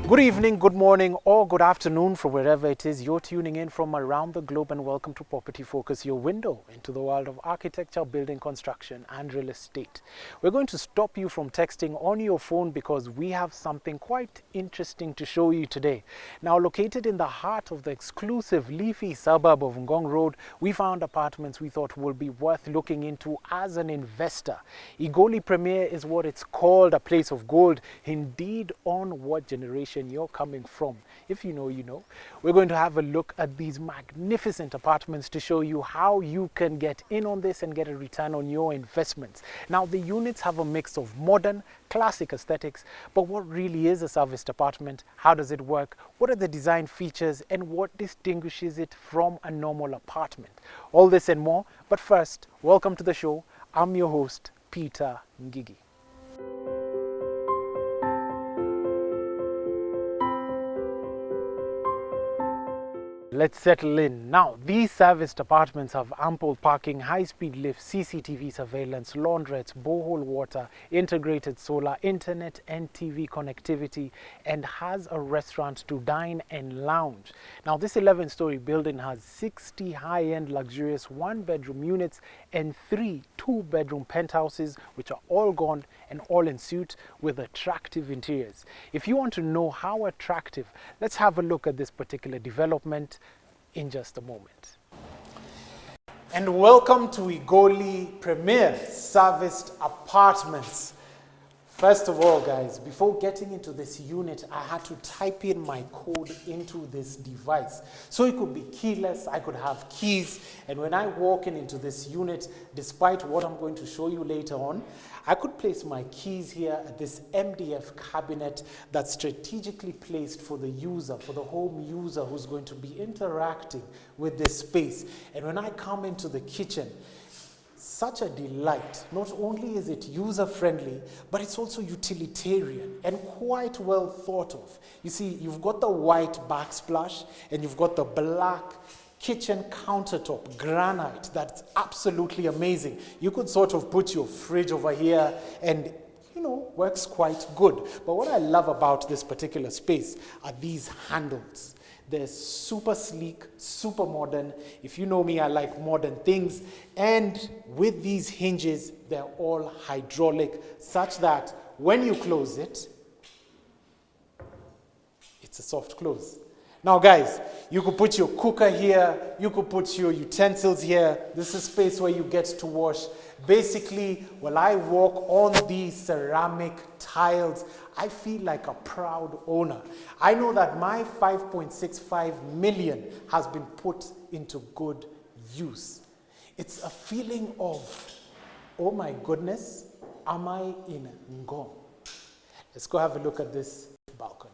Good evening, good morning, or good afternoon from wherever it is you're tuning in from around the globe, and welcome to Property Focus, your window into the world of architecture, building construction, and real estate. We're going to stop you from texting on your phone because we have something quite interesting to show you today. Now, located in the heart of the exclusive leafy suburb of Ngong Road, we found apartments we thought would be worth looking into as an investor. Egoli Premier is what it's called, a place of gold. Indeed, on what generation you're coming from. If you know, you know. We're going to have a look at these magnificent apartments to show you how you can get in on this and get a return on your investments. Now, the units have a mix of modern, classic aesthetics, but what really is a serviced apartment? How does it work? What are the design features and what distinguishes it from a normal apartment? All this and more, but first, welcome to the show. I'm your host, Peter Ngigi. Let's settle in. Now, these serviced apartments have ample parking, high-speed lifts, CCTV surveillance, laundrettes, borehole water, integrated solar, internet and TV connectivity, and has a restaurant to dine and lounge. Now, this 11-story building has 60 high-end luxurious one-bedroom units and 3 two-bedroom penthouses, which are all gone and all en suite with attractive interiors. If you want to know how attractive, let's have a look at this particular development in just a moment. And welcome to Egoli Premier Serviced Apartments. First of all, guys, before getting into this unit, I had to type in my code into this device. So it could be keyless, I could have keys, and when I walk into this unit, despite what I'm going to show you later on, I could place my keys here at this MDF cabinet that's strategically placed for the user, for the home user who's going to be interacting with this space. And when I come into the kitchen, such a delight. Not only is it user-friendly, but it's also utilitarian and quite well thought of. You see, you've got the white backsplash and you've got the black kitchen countertop granite. That's absolutely amazing. You could sort of put your fridge over here and works quite good. But what I love about this particular space are these handles. They're super sleek, super modern. If you know me, I like modern things. And with these hinges, they're all hydraulic, such that when you close it, it's a soft close. Now, guys, you could put your cooker here, you could put your utensils here. This is a space where you get to wash. Basically, when I walk on these ceramic tiles, I feel like a proud owner. I know that my 5.65 million has been put into good use. It's a feeling of, oh my goodness, am I in Ngong? Let's go have a look at this balcony.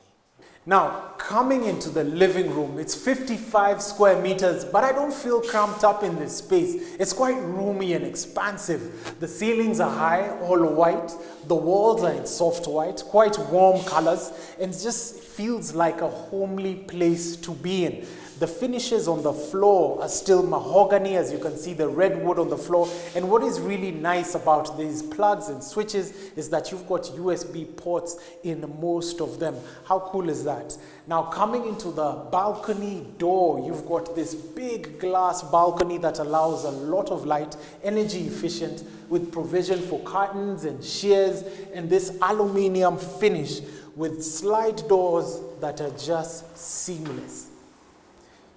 Now, coming into the living room, it's 55 square meters, but I don't feel cramped up in this space. It's quite roomy and expansive. The ceilings are high, all white. The walls are in soft white, quite warm colors, and it just feels like a homely place to be in. The finishes on the floor are still mahogany, as you can see the redwood on the floor. And what is really nice about these plugs and switches is that you've got USB ports in most of them. How cool is that? Now, coming into the balcony door, you've got this big glass balcony that allows a lot of light, energy efficient, with provision for curtains and shears, and this aluminium finish with slide doors that are just seamless.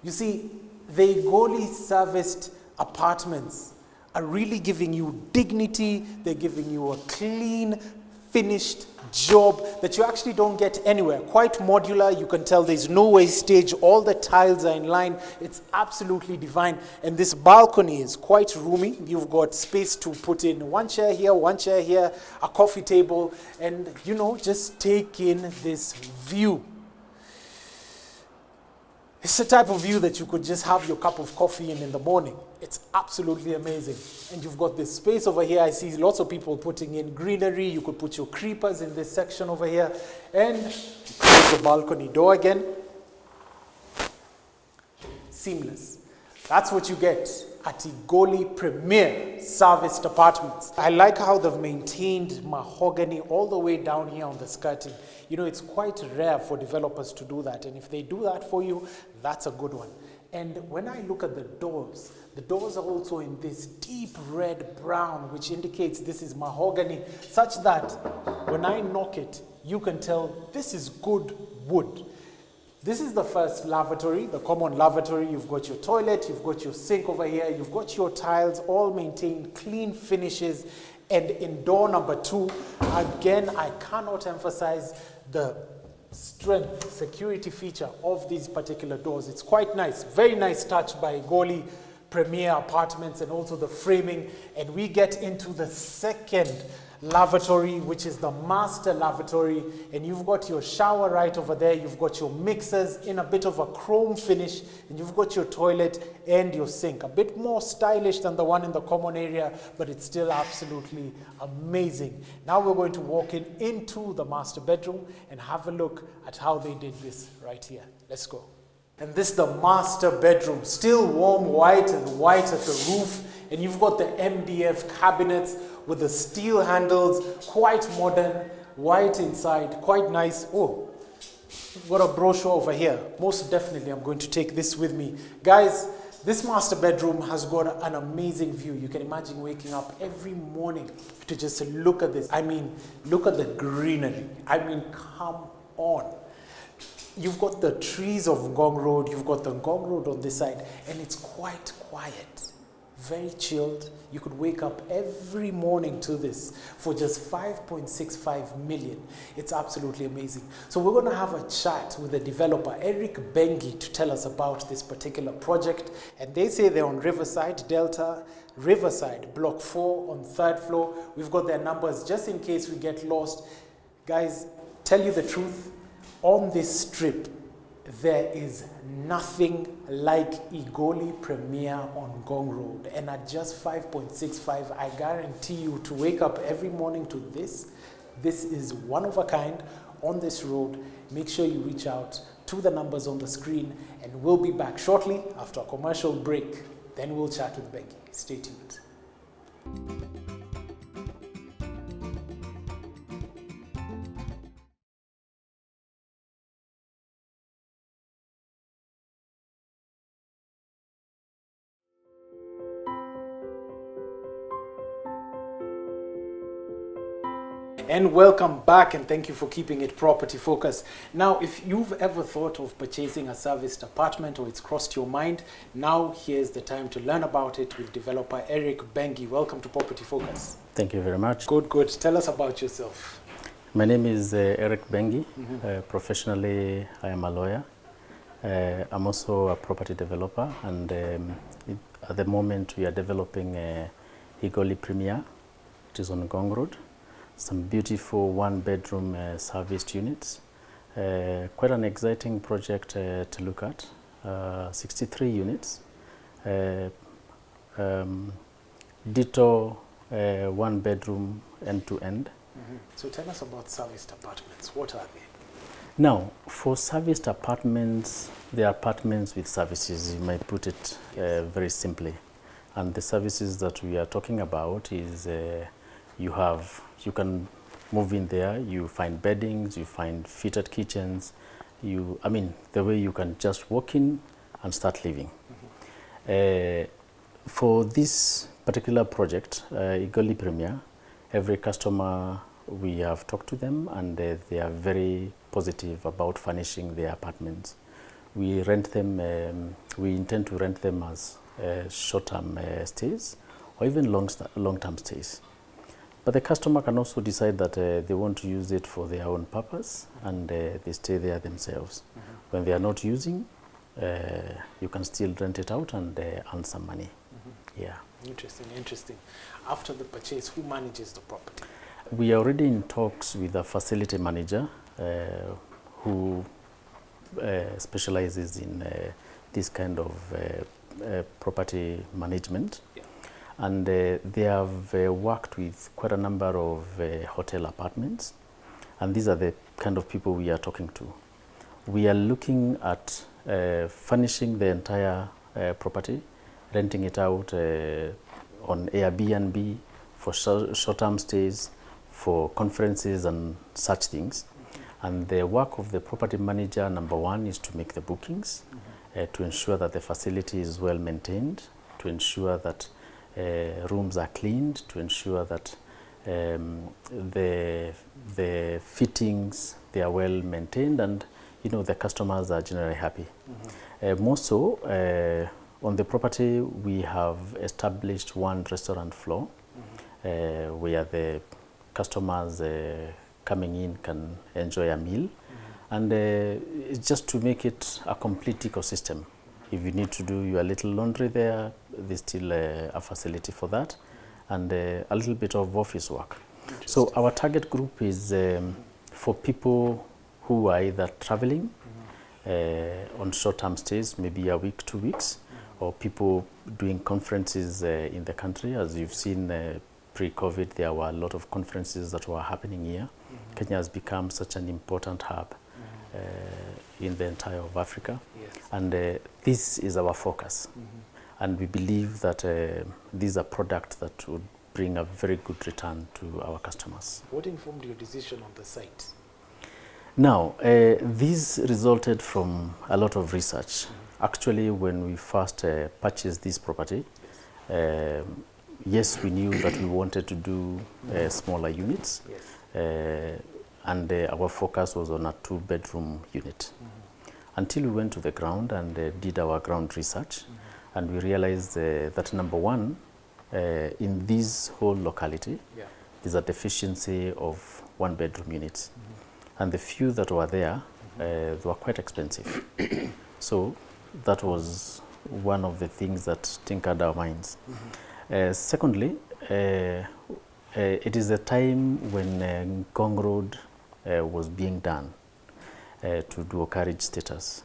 You see, the Egoli serviced apartments are really giving you dignity. They're giving you a clean, finished job that you actually don't get anywhere. Quite modular. You can tell there's no wastage. All the tiles are in line. It's absolutely divine. And this balcony is quite roomy. You've got space to put in one chair here, a coffee table, and just take in this view. It's the type of view that you could just have your cup of coffee in the morning. It's absolutely amazing. And you've got this space over here. I see lots of people putting in greenery. You could put your creepers in this section over here. And close the balcony door again. Seamless. That's what you get at Egoli Premier Serviced Apartments. I like how they've maintained mahogany all the way down here on the skirting. You know, it's quite rare for developers to do that, and if they do that for you, that's a good one. And when I look at the doors are also in this deep red brown, which indicates this is mahogany, such that when I knock it, you can tell this is good wood. This is the first lavatory, the common lavatory. You've got your toilet, you've got your sink over here, you've got your tiles, all maintained, clean finishes. And in door number 2, again, I cannot emphasize the strength, security feature of these particular doors. It's quite nice, very nice touch by Egoli Premier Apartments, and also the framing. And we get into the second lavatory, which is the master lavatory, and you've got your shower right over there, you've got your mixers in a bit of a chrome finish, and you've got your toilet and your sink. A bit more stylish than the one in the common area, but it's still absolutely amazing. Now we're going to walk into the master bedroom and have a look at how they did this right here. Let's go. And this is the master bedroom, still warm white and white at the roof, and you've got the MDF cabinets with the steel handles, quite modern, white inside, quite nice. Oh, we've got a brochure over here. Most definitely I'm going to take this with me. Guys, this master bedroom has got an amazing view. You can imagine waking up every morning to just look at this. I mean, look at the greenery. I mean, come on. You've got the trees of Ngong Road, you've got the Ngong Road on this side, and it's quite quiet, very chilled. You could wake up every morning to this for just 5.65 million. It's absolutely amazing. So we're going to have a chat with the developer, Eric Bengi, to tell us about this particular project. And they say they're on Riverside, Delta, Riverside, Block 4 on 3rd floor. We've got their numbers just in case we get lost. Guys, tell you the truth, on this strip, there is nothing like Egoli Premier on Ngong Road. And at just 5.65, I guarantee you to wake up every morning to this. This is one of a kind on this road. Make sure you reach out to the numbers on the screen, and we'll be back shortly after a commercial break. Then we'll chat with Becky. Stay tuned. And welcome back, and thank you for keeping it property focused. Now, if you've ever thought of purchasing a serviced apartment or it's crossed your mind, now here's the time to learn about it with developer Eric Bengi. Welcome to Property Focus. Thank you very much. Good, good. Tell us about yourself. My name is Eric Bengi. Professionally, I am a lawyer. I'm also a property developer, and at the moment we are developing Egoli Premier, which is on Ngong Road. Some beautiful one-bedroom serviced units. Quite an exciting project to look at. 63 units. Ditto one-bedroom end-to-end. So tell us about serviced apartments. What are they? Now, for serviced apartments, they are apartments with services. You might put it very simply. And the services that we are talking about is you can move in there, you find beddings, you find fitted kitchens, the way you can just walk in and start living. For this particular project, Egoli Premier, every customer, we have talked to them, and they are very positive about furnishing their apartments. We rent them, we intend to rent them as short-term stays or even long-term stays. But the customer can also decide that they want to use it for their own purpose, and they stay there themselves. When they are not using, you can still rent it out and earn some money. Yeah. Interesting, interesting. After the purchase, who manages the property? We are already in talks with a facility manager who specializes in this kind of property management. Yeah. And they have worked with quite a number of hotel apartments, and these are the kind of people we are talking to. We are looking at furnishing the entire property, renting it out on Airbnb for short-term stays, for conferences and such things. And the work of the property manager, number one, is to make the bookings, to ensure that the facility is well maintained, to ensure that rooms are cleaned, to ensure that the fittings, they are well maintained, and the customers are generally happy. More so, on the property, we have established one restaurant floor where the customers coming in can enjoy a meal. And it's just to make it a complete ecosystem. If you need to do your little laundry there, there's still a facility for that, and a little bit of office work. So our target group is for people who are either traveling on short-term stays, maybe a week, 2 weeks, or people doing conferences in the country. As you've seen pre-COVID, there were a lot of conferences that were happening here. Kenya has become such an important hub in the entire of Africa. Yes. And this is our focus. And we believe that these are products that would bring a very good return to our customers. What informed your decision on the site? Now, this resulted from a lot of research. Actually, when we first purchased this property, yes, we knew that we wanted to do smaller units. Yes. And our focus was on a 2-bedroom unit. Until we went to the ground and did our ground research, and we realized that number one, in this whole locality, there's a deficiency of 1-bedroom units. And the few that were there, they were quite expensive. So that was one of the things that tinkered our minds. Secondly, it is a time when Ngong Road was being done to dual carriage status.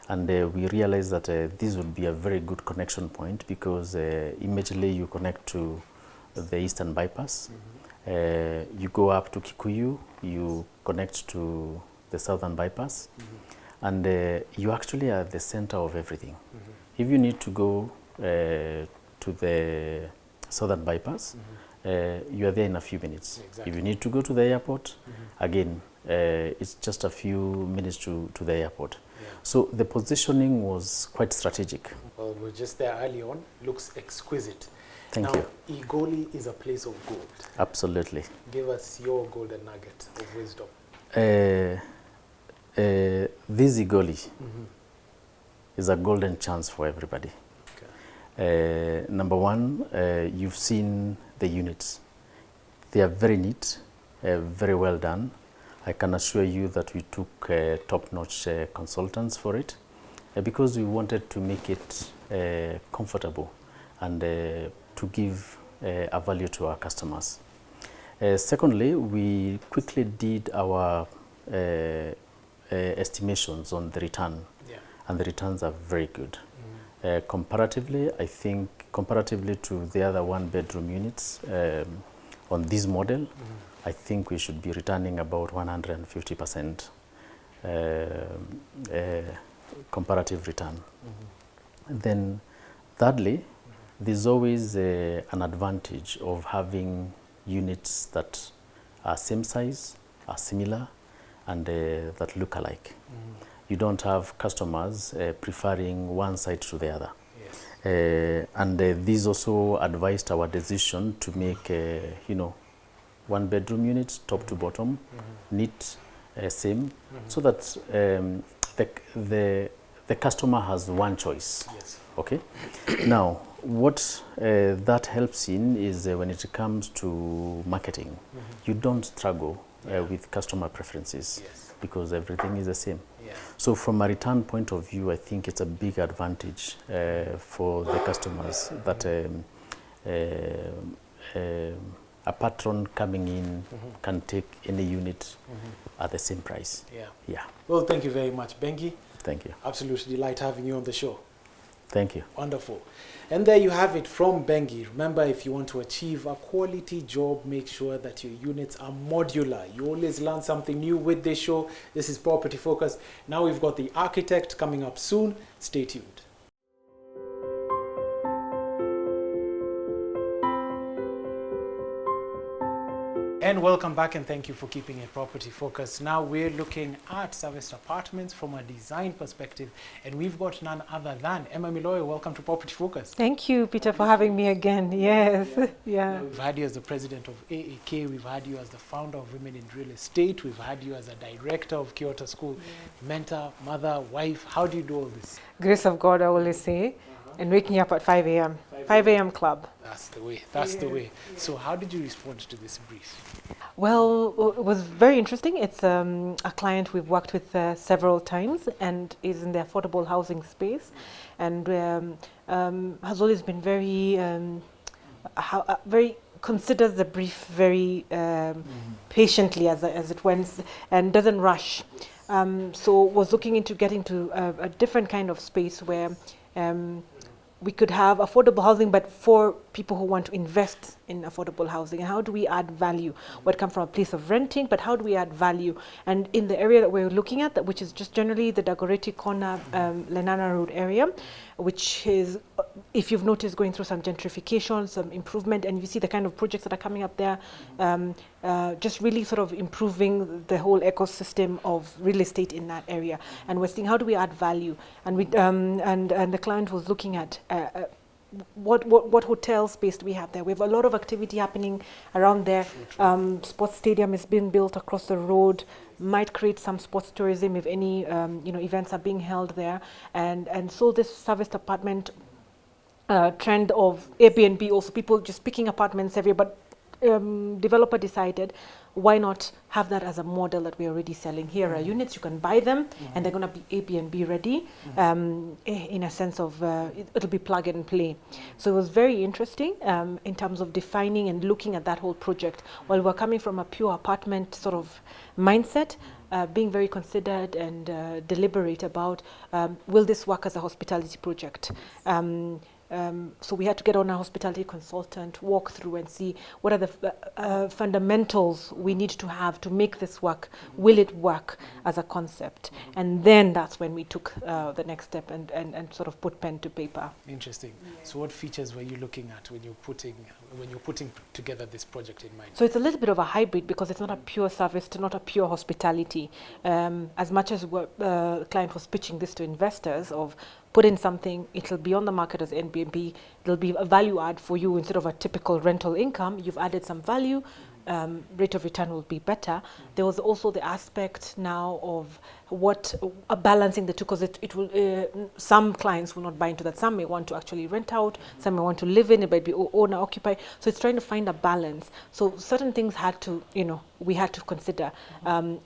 And we realized that this would be a very good connection point, because immediately you connect to the Eastern Bypass. You go up to Kikuyu, you connect to the Southern Bypass, and you actually are at the center of everything. If you need to go to the Southern Bypass, you are there in a few minutes. Exactly. If you need to go to the airport, again, it's just a few minutes to the airport. So the positioning was quite strategic. Well, we're just there early on. Looks exquisite. Thank now, you. Egoli is a place of gold. Absolutely. Give us your golden nugget of wisdom. This Egoli is a golden chance for everybody. Okay. Number one, you've seen the units. They are very neat, very well done. I can assure you that we took top-notch consultants for it because we wanted to make it comfortable and to give a value to our customers. Secondly, we quickly did our estimations on the return, and the returns are very good. Comparatively, I think, comparatively to the other 1-bedroom units on this model, I think we should be returning about 150% comparative return. Then, thirdly, there's always an advantage of having units that are same size, are similar, and that look alike. You don't have customers preferring one side to the other. Yes. And this also advised our decision to make, 1-bedroom units, top to bottom, neat, same, so that the customer has one choice. Yes. Okay. Now, what that helps in is when it comes to marketing, you don't struggle with customer preferences. Yes. Because everything is the same. Yeah. So from a return point of view, I think it's a big advantage for the customers that a patron coming in can take any unit at the same price. Yeah. Yeah. Well, thank you very much, Bengi. Thank you. Absolute delight having you on the show. Thank you. Wonderful. And there you have it from Bengi. Remember, if you want to achieve a quality job, make sure that your units are modular. You always learn something new with this show. This is Property Focus. Now we've got the architect coming up soon. Stay tuned. And welcome back, and thank you for keeping it property focused. Now we're looking at serviced apartments from a design perspective, and we've got none other than Emma Miloy. Welcome to Property Focus. Thank you, Peter, for having me again. Yes, yeah. We've had you as the president of AAK, we've had you as the founder of Women in Real Estate, we've had you as a director of Kyoto School, mentor, mother, wife. How do you do all this? Grace of God, I always say, and waking up at 5 a.m. 5 a.m. club. That's the way. That's the way. So how did you respond to this brief? Well, it was very interesting. It's a client we've worked with several times and is in the affordable housing space, and has always been very, very considers the brief very patiently as it went and doesn't rush. So was looking into getting to a different kind of space where we could have affordable housing, but for people who want to invest in affordable housing. And how do we add value? What come from a place of renting, but how do we add value? And in the area that we're looking at, which is just generally the Dagoretti Corner, Lenana Road area, which is, if you've noticed, going through some gentrification, some improvement, and you see the kind of projects that are coming up there, just really sort of improving the whole ecosystem of real estate in that area. And we're seeing how do we add value? And we and the client was looking at what hotel space do we have there? We have a lot of activity happening around there. Sports stadium is being built across the road. Might create some sports tourism if any events are being held there. And so this serviced apartment trend of Airbnb, also people just picking apartments everywhere, but developer decided, why not have that as a model that we're already selling? Here are units, you can buy them, and they're going to be Airbnb ready, in a sense of it'll be plug and play. So it was very interesting in terms of defining and looking at that whole project. While we're coming from a pure apartment sort of mindset, being very considered and deliberate about, will this work as a hospitality project? So we had to get on a hospitality consultant, walk through and see what are the fundamentals we need to have to make this work. Will it work as a concept? And then that's when we took the next step and sort of put pen to paper. Interesting. So what features were you looking at when you're putting together this project in mind? So it's a little bit of a hybrid because it's not a pure service, not a pure hospitality. As much as the client was pitching this to investors of put in something, it'll be on the market as Airbnb, it'll be a value add for you instead of a typical rental income. You've added some value, rate of return will be better. There was also the aspect now of balancing the two, because it will, some clients will not buy into that. Some may want to actually rent out, some may want to live in, it might be owner occupied. So it's trying to find a balance. So certain things had to, we had to consider.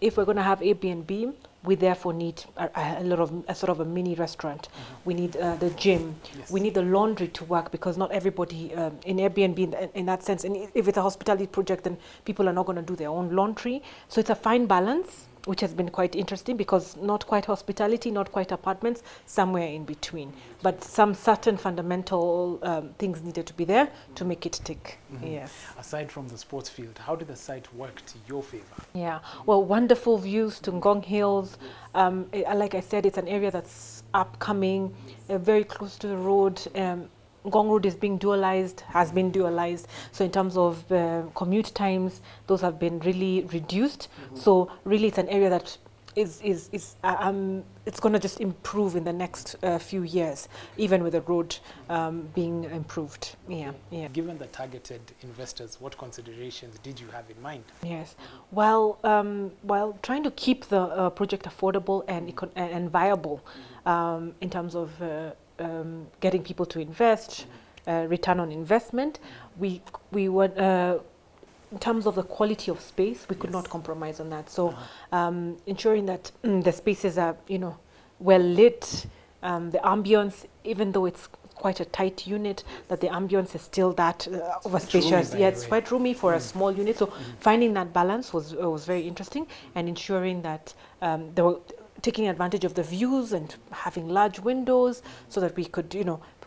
If we're going to have Airbnb, we therefore need a sort of a mini restaurant. We need the gym. Yes. We need the laundry to work, because not everybody in Airbnb in that sense, and if it's a hospitality project, then people are not going to do their own laundry. So it's a fine balance, which has been quite interesting, because not quite hospitality, not quite apartments, somewhere in between. But some certain fundamental things needed to be there to make it tick. Yes. Aside from the sports field, how did the site work to your favor? Yeah, well, wonderful views to Ngong Hills. Like I said, it's an area that's upcoming, very close to the road. Ngong Road is being has been dualized. So in terms of commute times, those have been really reduced. So really it's an area that is it's going to just improve in the next few years, even with the road being improved. Yeah. Given the targeted investors, what considerations did you have in mind? Yes. Well, while trying to keep the project affordable and viable in terms of getting people to invest, return on investment, we were in terms of the quality of space, we could not compromise on that. So ensuring that the spaces are well lit, the ambience, even though it's quite a tight unit, that the ambience is still that spacious. Yeah, it's quite roomy for a small unit. So finding that balance was very interesting, and ensuring that they were taking advantage of the views and having large windows, so that we could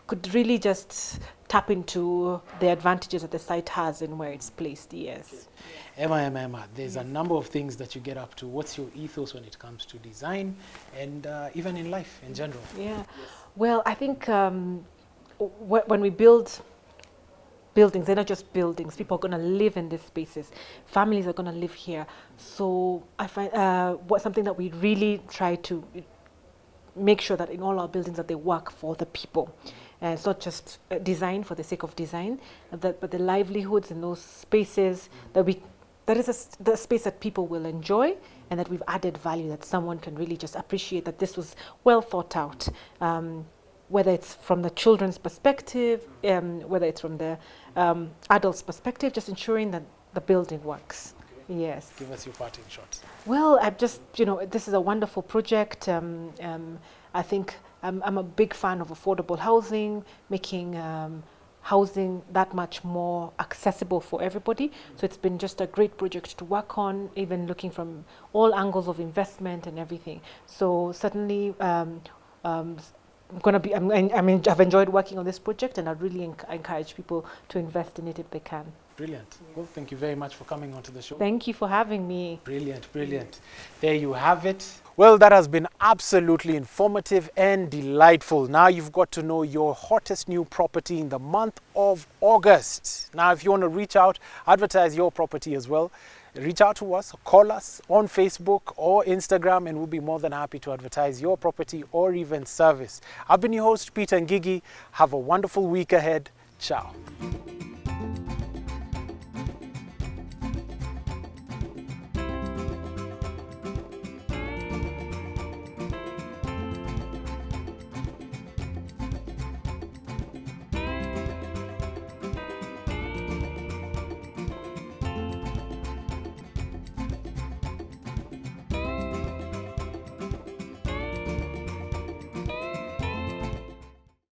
could really just tap into the advantages that the site has and where it's placed. Yes. Emma, there's a number of things that you get up to. What's your ethos when it comes to design and even in life in general? Yeah. Well, I think when we build buildings. They're not just buildings. People are going to live in these spaces. Families are going to live here. So I find something that we really try to make sure that in all our buildings that they work for the people. It's not just design for the sake of design, but the livelihoods in those spaces that is the space that people will enjoy, and that we've added value, that someone can really just appreciate that this was well thought out. Whether it's from the children's perspective, whether it's from the adults' perspective, just ensuring that the building works. Yes. Give us your parting shot. Well, I've just, this is a wonderful project. I think I'm a big fan of affordable housing, making housing that much more accessible for everybody. So it's been just a great project to work on, even looking from all angles of investment and everything. So certainly, I've enjoyed working on this project, and I'd really encourage people to invest in it if they can. Brilliant. Well, thank you very much for coming onto the show. Thank you for having me. Brilliant, brilliant. There you have it. Well, that has been absolutely informative and delightful. Now you've got to know your hottest new property in the month of August. Now, if you want to reach out, advertise your property as well, reach out to us, call us on Facebook or Instagram, and we'll be more than happy to advertise your property or even service. I've been your host, Peter Ngigi. Have a wonderful week ahead. Ciao.